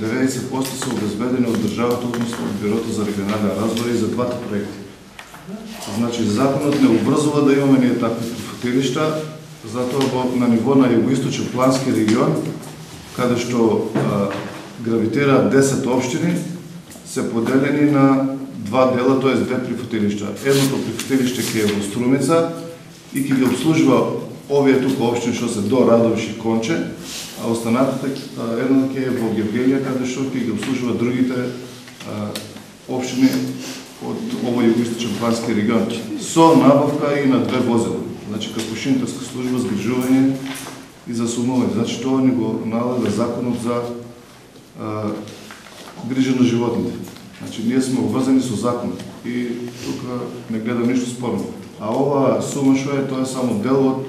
90% са обезбедени от държавата, односно от Бюрото за регионален развой и за двата проекти. Значи, законът не обвързва да имаме ние такви прифотилища, затоа на ниво на югоисточен плански регион, къде што гравитираат 10 общини, се поделени на два дела, т.е. две прифотилища. Едното прифотилище ќе е во Струмица и ќе ги обслужва овие тука општини што се до Радовиш и Конче, а останатите едно ќе е во Гевгелија, каде што ќе ги обслужува другите општини од овој югоисточен плански регион, со набавка и на две возила. Значи, како шинтерска служба, згрижување и за сумување. Значи, тоа ни го налага законот за грижа на животните. Значи, ние сме обврзани со закон и тука не гледам ништо спорно. А ова сума што е, тоа е само дел од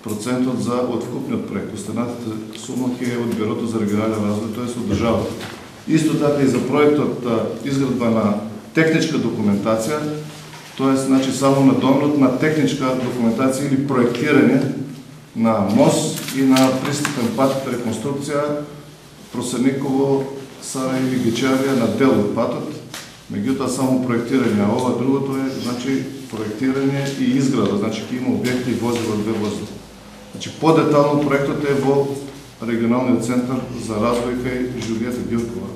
процентот за откупниот проект. Останатата сума ќе е од Бюрото за регионален развој, тоа е од државата. Исто така и за проектот изградба на техничка документација, тоа е значи само надомнот на техничка документација или проектирање на мост и на пристапен пат, реконструкција Просениково, Сараево, Гечевија на дел од патот, меѓутоа само проектирање, а ова другото е значи проектирање и изграда, значи ќе има објекти и возила, две возила. Значи подетално проектот е во регионалниот центар за развој кај Жулијета Ѓуркова.